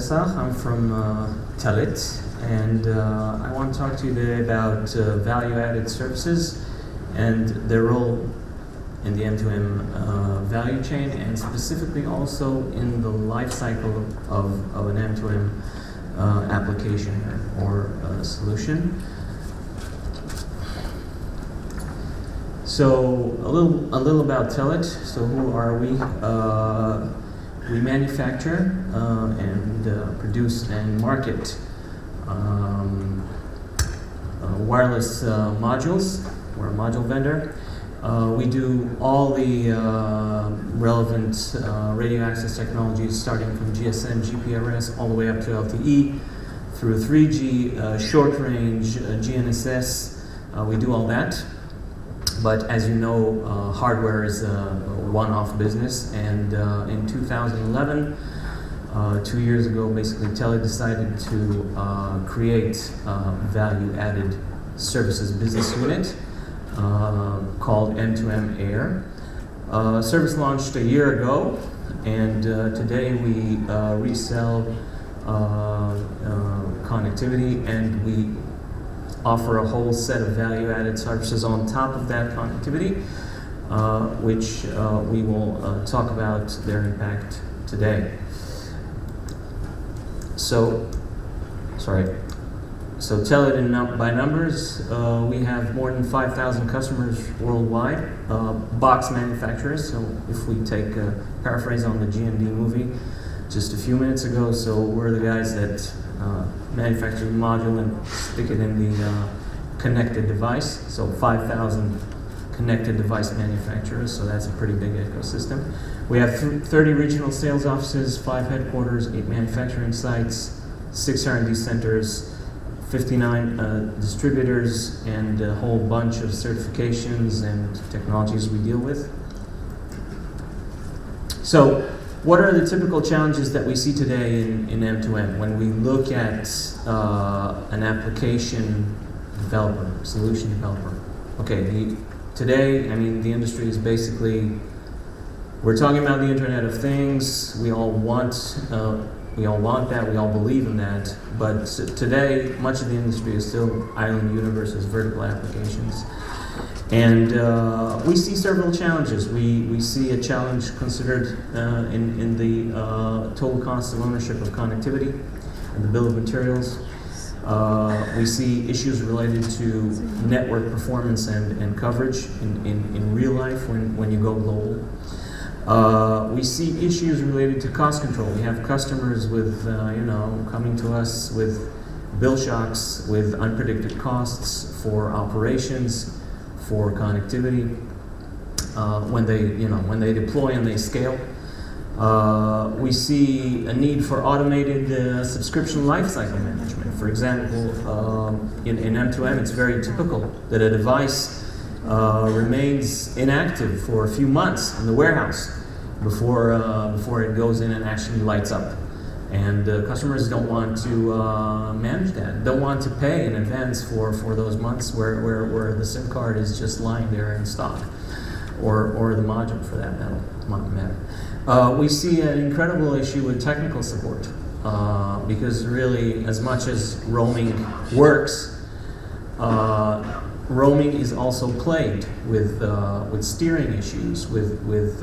Pesach. I'm from Telit, and I want to talk to you today about value-added services and their role in the M2M value chain, and specifically also in the life cycle of an M2M application or solution. So a little about Telit. So who are we? We manufacture and produce and market wireless modules. We're a module vendor. We do all the relevant radio access technologies, starting from GSM, GPRS, all the way up to LTE, through 3G, short range, GNSS. We do all that. But as you know, hardware is a one-off business, and in 2011, 2 years ago, basically, Telit decided to create a value-added services business unit called M2M Air. Service launched a year ago, and today we resell connectivity, and we offer a whole set of value-added services on top of that connectivity, which we will talk about their impact today. So Telit by numbers, we have more than 5,000 customers worldwide, box manufacturers. So if we take a paraphrase on the GND movie just a few minutes ago, so we're the guys that manufacture the module and stick it in the connected device. So 5,000 connected device manufacturers, so that's a pretty big ecosystem. We have 30 regional sales offices, 5 headquarters, 8 manufacturing sites, 6 R&D centers, 59 distributors, and a whole bunch of certifications and technologies we deal with. So what are the typical challenges that we see today in M2M when we look at an application developer, solution developer? Okay, today, I mean, the industry is basically, we're talking about the Internet of Things. We all want that. We all believe in that. But today, much of the industry is still island universes, vertical applications. And we see several challenges. We see a challenge considered in the total cost of ownership of connectivity and the bill of materials. We see issues related to network performance and coverage in real life when you go global. We see issues related to cost control. We have customers with, coming to us with bill shocks, with unpredicted costs for operations, for connectivity, when they deploy and they scale. We see a need for automated subscription lifecycle management. For example, in M2M, it's very typical that a device remains inactive for a few months in the warehouse before it goes in and actually lights up. And customers don't want to manage that, don't want to pay in advance for those months where the SIM card is just lying there in stock, or the module for that matter. We see an incredible issue with technical support, because really, as much as roaming works, roaming is also plagued with steering issues, with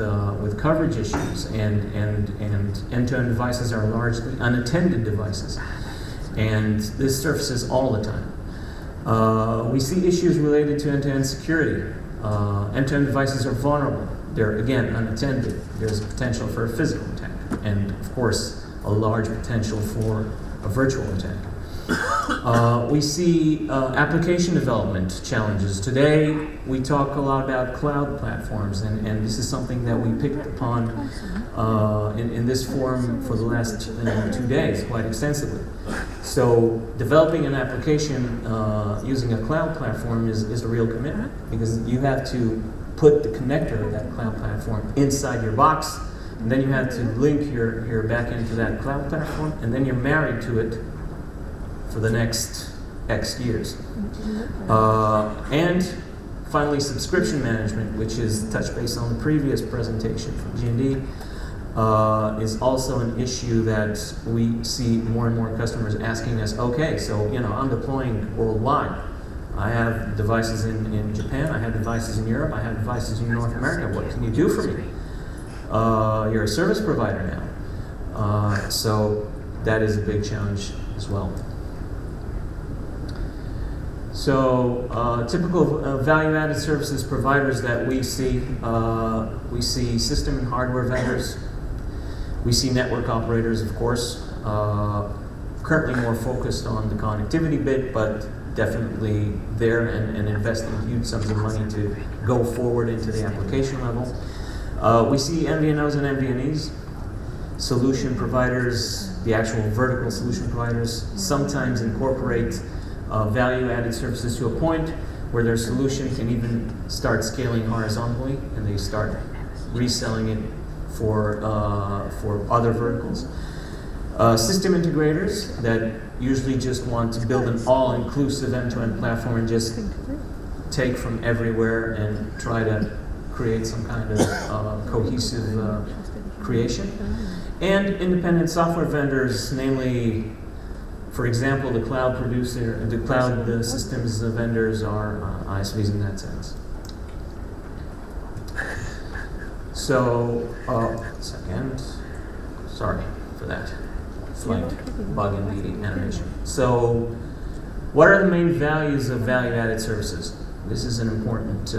coverage issues, and M2M devices are largely unattended devices, and this surfaces all the time. We see issues related to end-to-end security. M2M devices are vulnerable. They're, again, unattended. There's a potential for a physical attack, and of course, a large potential for a virtual attack. We see application development challenges. Today, we talk a lot about cloud platforms, and this is something that we picked upon in this forum for the last 2 days quite extensively. So developing an application using a cloud platform is a real commitment, because you have to put the connector of that cloud platform inside your box, and then you have to link your backend to that cloud platform, and then you're married to it for the next X years. And finally, subscription management, which is touch base on the previous presentation from GND. is also an issue that we see more and more customers asking us, okay, so I'm deploying worldwide. I have devices in Japan, I have devices in Europe, I have devices in North America. What can you do for me? You're a service provider now. So that is a big challenge as well. So typical value-added services providers that we see system and hardware vendors. We see network operators, of course, currently more focused on the connectivity bit, but definitely there and investing huge sums of money to go forward into the application level. We see MVNOs and MVNEs, solution providers, the actual vertical solution providers, sometimes incorporate value-added services to a point where their solution can even start scaling horizontally, and they start reselling it for other verticals. System integrators that usually just want to build an all-inclusive end-to-end platform and just take from everywhere and try to create some kind of cohesive creation. And independent software vendors, namely, for example, the cloud producer, the cloud systems vendors are ISVs in that sense. So, second, sorry for that slight bug in the animation. So, what are the main values of value-added services? This is an important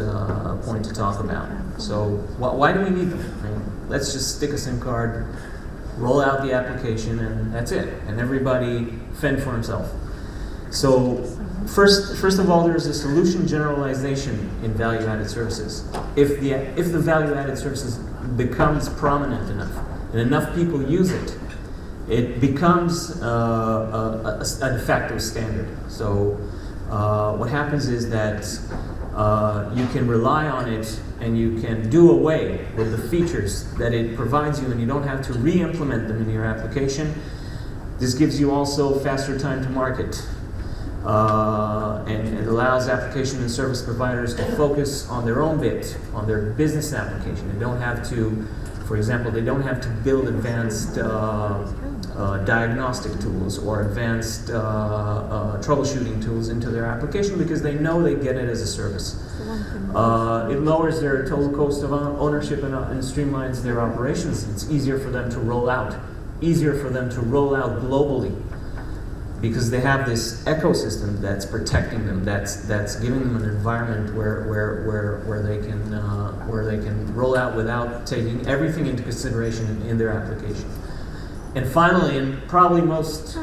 point to talk about. So, why do we need them? I mean, let's just stick a SIM card, roll out the application, and that's it. And everybody fend for himself. So, first of all, there's a solution generalization in value-added services. If the value-added services becomes prominent enough and enough people use it, it becomes a de facto standard. So what happens is that you can rely on it and you can do away with the features that it provides you, and you don't have to re-implement them in your application. This gives you also faster time to market. And it allows application and service providers to focus on their own bit, on their business application. They don't have to, for example, they don't have to build advanced diagnostic tools or advanced troubleshooting tools into their application because they know they get it as a service. It lowers their total cost of ownership and streamlines their operations. It's easier for them to roll out, globally, because they have this ecosystem that's protecting them, that's giving them an environment where they can roll out without taking everything into consideration in their application. And finally, and probably most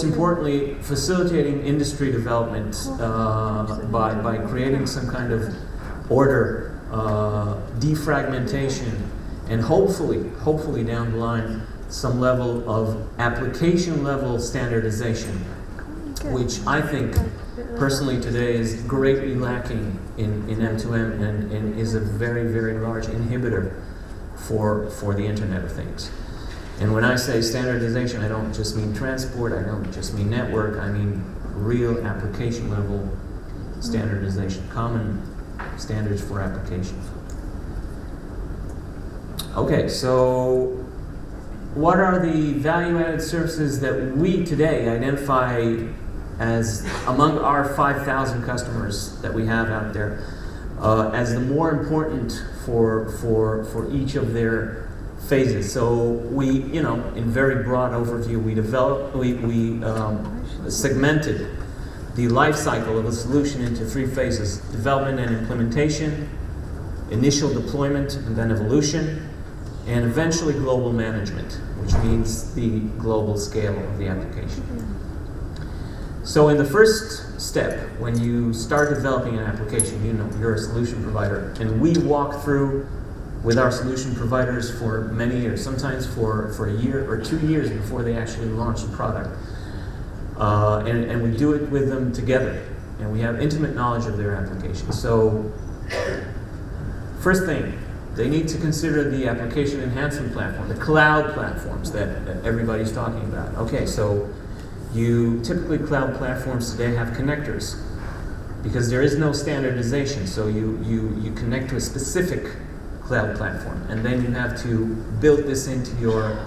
importantly, facilitating industry development by creating some kind of order, defragmentation, and hopefully down the line, some level of application level standardization, which I think personally today is greatly lacking in M2M and is a very, very large inhibitor for the Internet of Things. And when I say standardization, I don't just mean transport, I don't just mean network, I mean real application level standardization, common standards for applications. Okay, so what are the value-added services that we today identify as among our 5,000 customers that we have out there as the more important for each of their phases? So we, in very broad overview, we segmented the life cycle of a solution into 3 phases: development and implementation, initial deployment and then evolution, and eventually global management, which means the global scale of the application. So in the first step, when you start developing an application, you're a solution provider, and we walk through with our solution providers for many years, sometimes for a year or 2 years before they actually launch the product. And we do it with them together, and we have intimate knowledge of their application. So first thing, they need to consider the application enhancement platform, the cloud platforms that everybody's talking about. Okay, so typically cloud platforms today have connectors because there is no standardization. So you connect to a specific cloud platform, and then you have to build this into your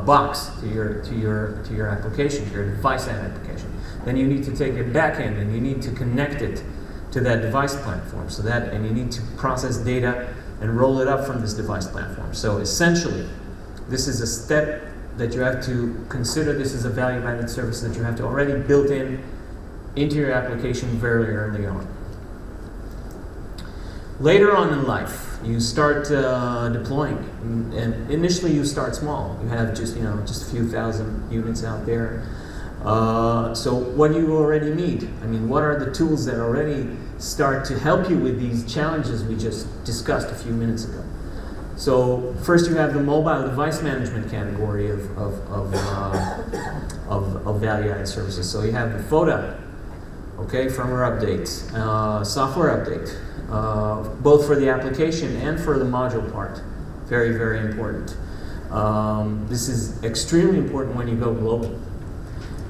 box, to your application, to your device application. Then you need to take your backend and you need to connect it to that device platform, and you need to process data and roll it up from this device platform. So essentially, this is a step that you have to consider. This is a value-added service that you have to already built into your application very early on. Later on in life, you start deploying, and initially you start small. You have just a few thousand units out there. So what do you already need? I mean, what are the tools that already start to help you with these challenges we just discussed a few minutes ago? So first you have the mobile device management category of value-added services. So you have the FODA, okay, firmware update, software update, both for the application and for the module part. Very, very important. This is extremely important when you go global,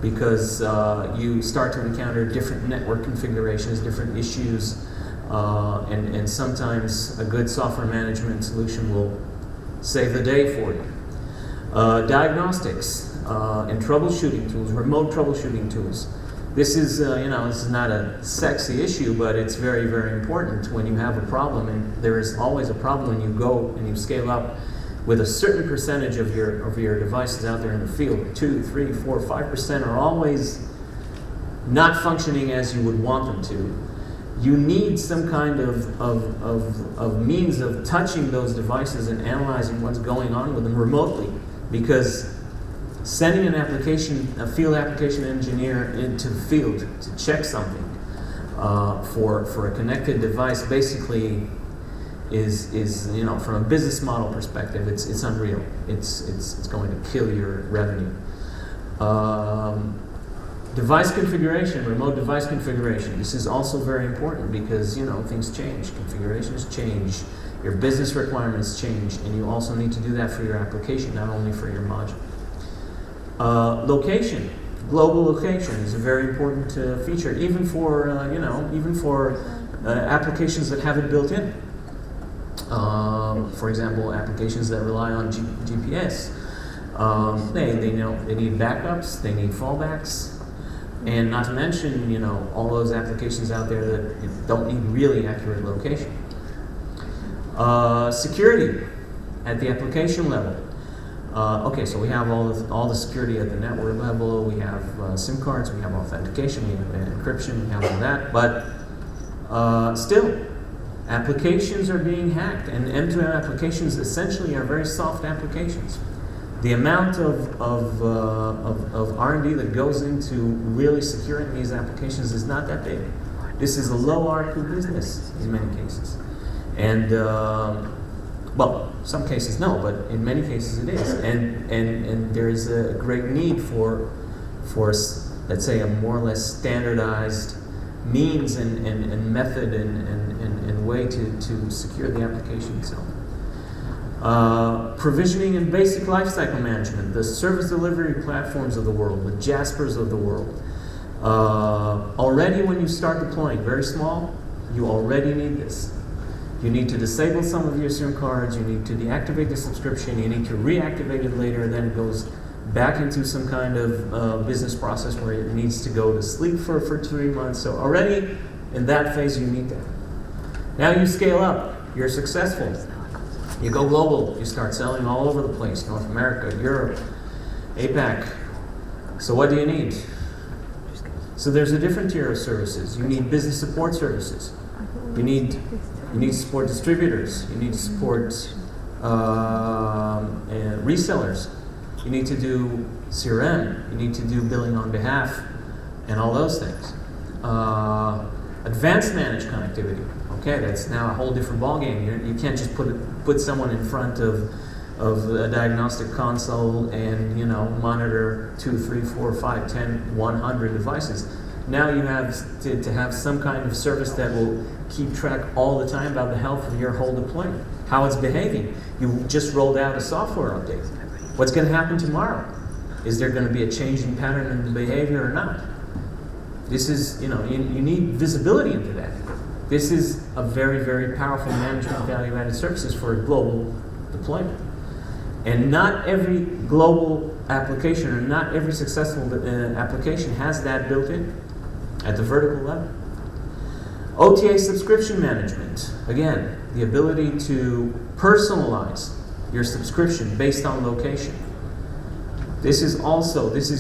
because you start to encounter different network configurations, different issues, and sometimes a good software management solution will save the day for you. Diagnostics and troubleshooting tools, remote troubleshooting tools. This is, this is not a sexy issue, but it's very, very important when you have a problem, and there is always a problem when you go and you scale up with a certain percentage of your devices out there in the field. 2, 3, 4, 5% are always not functioning as you would want them to. You need some kind of means of touching those devices and analyzing what's going on with them remotely, because sending a field application engineer into the field to check something for a connected device basically is from a business model perspective, it's unreal. It's going to kill your revenue. Device configuration, remote device configuration. This is also very important because things change, configurations change, your business requirements change, and you also need to do that for your application, not only for your module. Location, global location is a very important feature, even for applications that have it built in. For example, applications that rely on GPS. They need backups, they need fallbacks, and not to mention all those applications out there that don't need really accurate location. Security at the application level. Okay, so we have all the security at the network level. We have SIM cards, we have authentication, we have encryption, we have all that. But still, applications are being hacked, and M2M applications essentially are very soft applications. The amount of R&D that goes into really securing these applications is not that big. This is a low ARPU business in many cases. And well, some cases no, but in many cases it is. And there is a great need for let's say a more or less standardized means and method and way to secure the application itself. Provisioning and basic lifecycle management, the service delivery platforms of the world, the Jaspers of the world. Already when you start deploying, very small, you already need this. You need to disable some of your SIM cards, you need to deactivate the subscription, you need to reactivate it later, then it goes back into some kind of business process where it needs to go to sleep for 3 months. So already in that phase you need that. Now you scale up, you're successful. You go global, you start selling all over the place, North America, Europe, APAC. So what do you need? So there's a different tier of services. You need business support services. You need to support distributors. You need to support resellers. You need to do CRM. You need to do billing on behalf, and all those things. Advanced managed connectivity. Okay, that's now a whole different ballgame. You can't just put someone in front of a diagnostic console and monitor 2, 3, 4, 5, 10, 100 devices. Now you have to have some kind of service that will keep track all the time about the health of your whole deployment, how it's behaving. You just rolled out a software update. What's going to happen tomorrow? Is there going to be a change in pattern in the behavior or not? This is, you need visibility into that. This is a very, very powerful management value-added services for a global deployment. And not every global application or not every successful application has that built in at the vertical level. OTA subscription management. Again, the ability to personalize your subscription based on location. This is,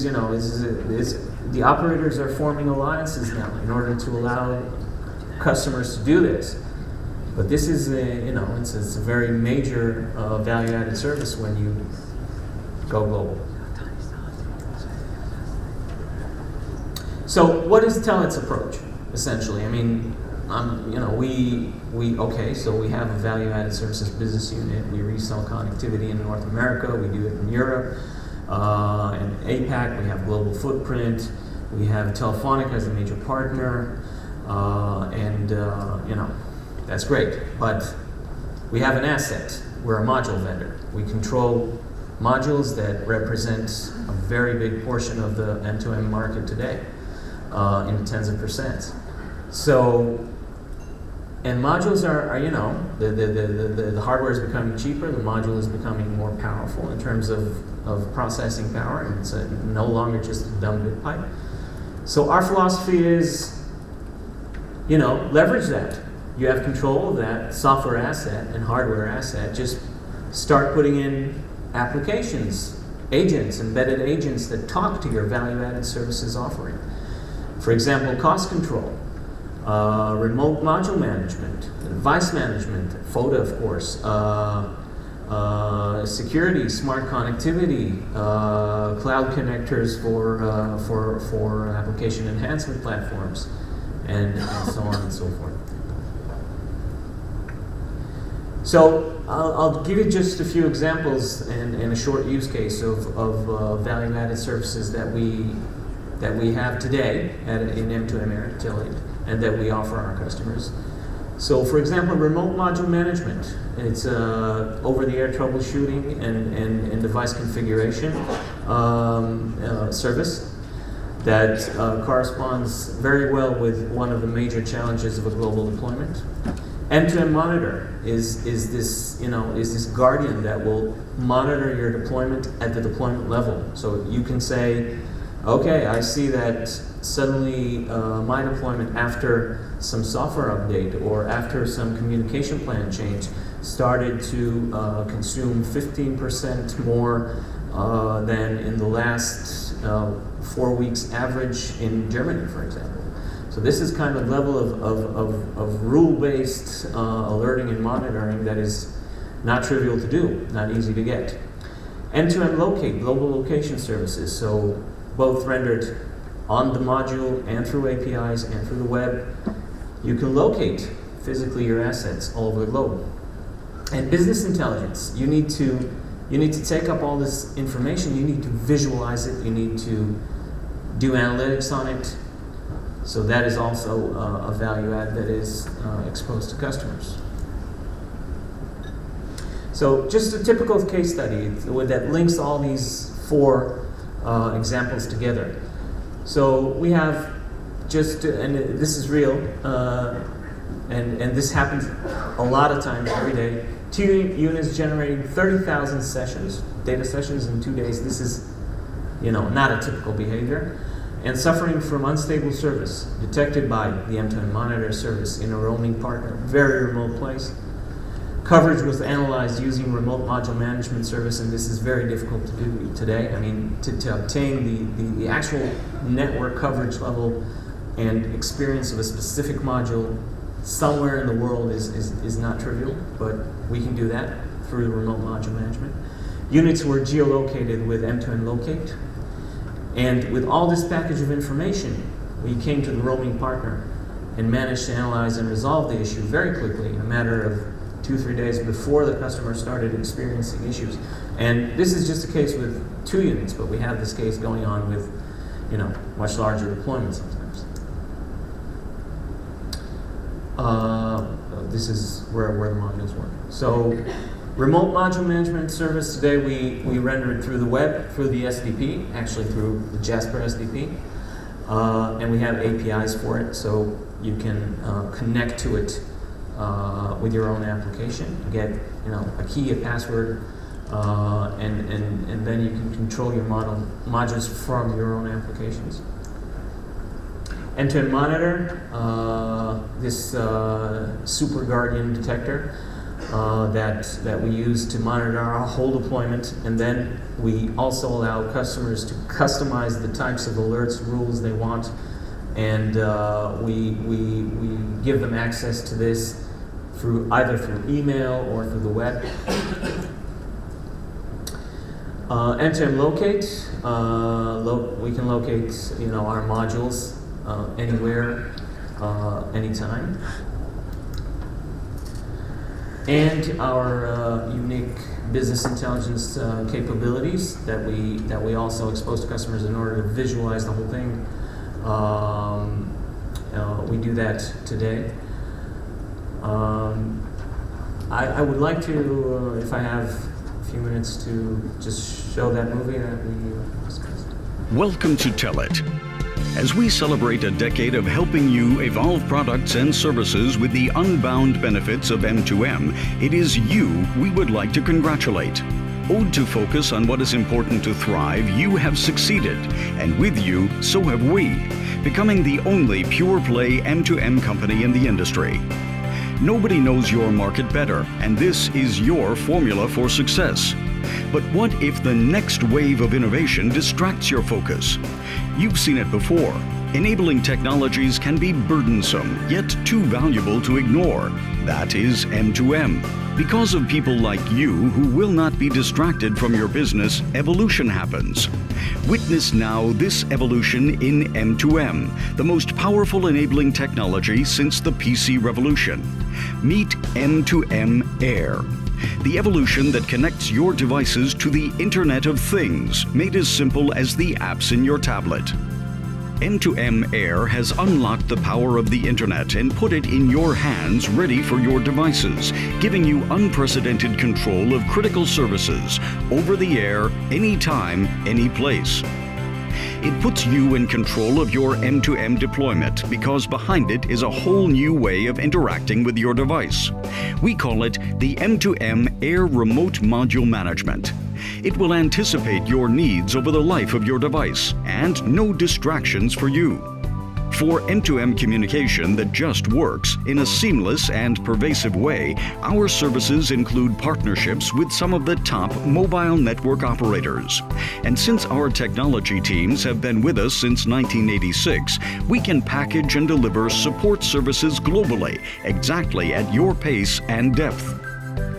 you know, the operators are forming alliances now in order to allow customers to do this. But this is, you know, it's a very major value-added service when you go global. So what is Tellet's approach, essentially? I mean, you know, so we have a value-added services business unit. We resell connectivity in North America. We do it in Europe. And APAC, we have global footprint. We have Telefonica as a major partner. You know, that's great, but we have an asset. We're a module vendor. We control modules that represent a very big portion of the end-to-end market today, in tens of percent. So, and modules are you know, the hardware is becoming cheaper, the module is becoming more powerful in terms of processing power, and it's no longer just a dumb bit pipe. So our philosophy is, you know, leverage that. You have control of that software asset and hardware asset. Just start putting in applications, agents, embedded agents that talk to your value-added services offering. For example, cost control, remote module management, device management, FODA, of course, security, smart connectivity, cloud connectors for application enhancement platforms, and so on and so forth. So I'll give you just a few examples and a short use case of value-added services that we have today in M2M Telit and that we offer our customers. So, for example, remote module management. It's over-the-air troubleshooting and device configuration service that corresponds very well with one of the major challenges of a global deployment. M2M Monitor is this guardian that will monitor your deployment at the deployment level. So you can say, okay, I see that suddenly my deployment after some software update or after some communication plan change started to consume 15% more than in the last 4 weeks average in Germany, for example. So this is kind of level of rule-based alerting and monitoring that is not trivial to do, not easy to get. M2M Locate, global location services, so both rendered on the module and through APIs and through the web. You can locate physically your assets all over the globe. And business intelligence, you need to take up all this information, you need to visualize it, you need to do analytics on it. So that is also a value add that is exposed to customers. So just a typical case study that links all these 4 examples together. So we have and this is real, and this happens a lot of times every day. 2 units generating 30,000 sessions, data sessions in 2 days. This is, you know, not a typical behavior. And suffering from unstable service detected by the M2M Monitor service in a roaming partner, very remote place. Coverage was analyzed using remote module management service, and this is very difficult to do today. I mean, to obtain the actual network coverage level and experience of a specific module somewhere in the world is not trivial, but we can do that through remote module management. Units were geolocated with M2M Locate. And with all this package of information, we came to the roaming partner and managed to analyze and resolve the issue very quickly in a matter of 2-3 days before the customer started experiencing issues. And this is just a case with 2 units, but we have this case going on with, you know, much larger deployments sometimes. This is where the modules work. So, remote module management service today we render it through the web, through the SDP, actually through the Jasper SDP. And we have APIs for it, so you can connect to it with your own application, get a key, a password, and then you can control your modules from your own applications. End-to-end monitor, this Super Guardian detector that we use to monitor our whole deployment, and then we also allow customers to customize the types of alerts, rules they want, and we give them access to this either through email or through the web. End-to-end locate, we can locate our modules anywhere, anytime. And our unique business intelligence capabilities that we also expose to customers in order to visualize the whole thing. We do that today. I would like to, if I have a few minutes, to just show that movie that we discussed. Welcome to Tell It. As we celebrate a decade of helping you evolve products and services with the unbound benefits of M2M, it is you we would like to congratulate. Owed to focus on what is important to thrive, you have succeeded, and with you, so have we, becoming the only pure-play M2M company in the industry. Nobody knows your market better, and this is your formula for success. But what if the next wave of innovation distracts your focus? You've seen it before. Enabling technologies can be burdensome, yet too valuable to ignore. That is M2M. Because of people like you who will not be distracted from your business, evolution happens. Witness now this evolution in M2M, the most powerful enabling technology since the PC revolution. Meet M2M Air. The evolution that connects your devices to the Internet of Things, made as simple as the apps in your tablet. M2M Air has unlocked the power of the Internet and put it in your hands ready for your devices, giving you unprecedented control of critical services, over the air, anytime, any place. It puts you in control of your M2M deployment because behind it is a whole new way of interacting with your device. We call it the M2M Air Remote Module Management. It will anticipate your needs over the life of your device and no distractions for you. For M2M communication that just works in a seamless and pervasive way, our services include partnerships with some of the top mobile network operators. And since our technology teams have been with us since 1986, we can package and deliver support services globally, exactly at your pace and depth.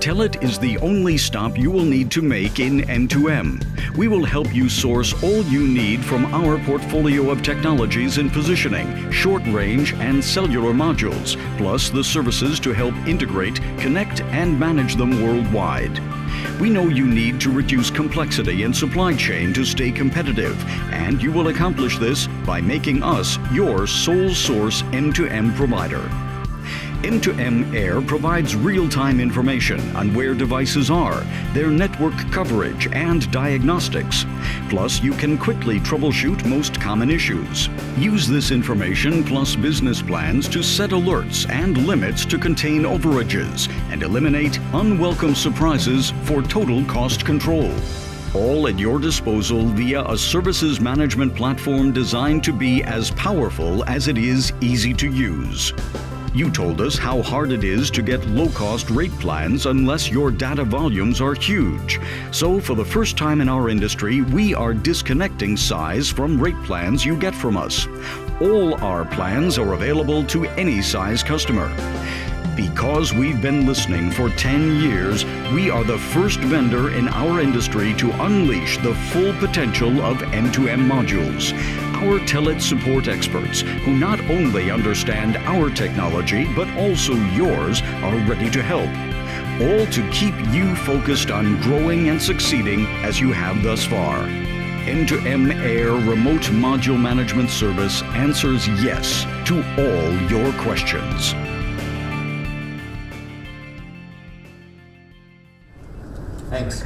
Tell It is the only stop you will need to make in M2M. We will help you source all you need from our portfolio of technologies in positioning, short range, and cellular modules, plus the services to help integrate, connect, and manage them worldwide. We know you need to reduce complexity in supply chain to stay competitive, and you will accomplish this by making us your sole source M2M provider. M2M Air provides real-time information on where devices are, their network coverage, and diagnostics. Plus, you can quickly troubleshoot most common issues. Use this information plus business plans to set alerts and limits to contain overages and eliminate unwelcome surprises for total cost control. All at your disposal via a services management platform designed to be as powerful as it is easy to use. You told us how hard it is to get low-cost rate plans unless your data volumes are huge. So for the first time in our industry, we are disconnecting size from rate plans you get from us. All our plans are available to any size customer. Because we've been listening for 10 years, we are the first vendor in our industry to unleash the full potential of M2M modules. Our Tell It support experts, who not only understand our technology, but also yours, are ready to help. All to keep you focused on growing and succeeding as you have thus far. M2M Air Remote Module Management Service answers yes to all your questions. Thanks.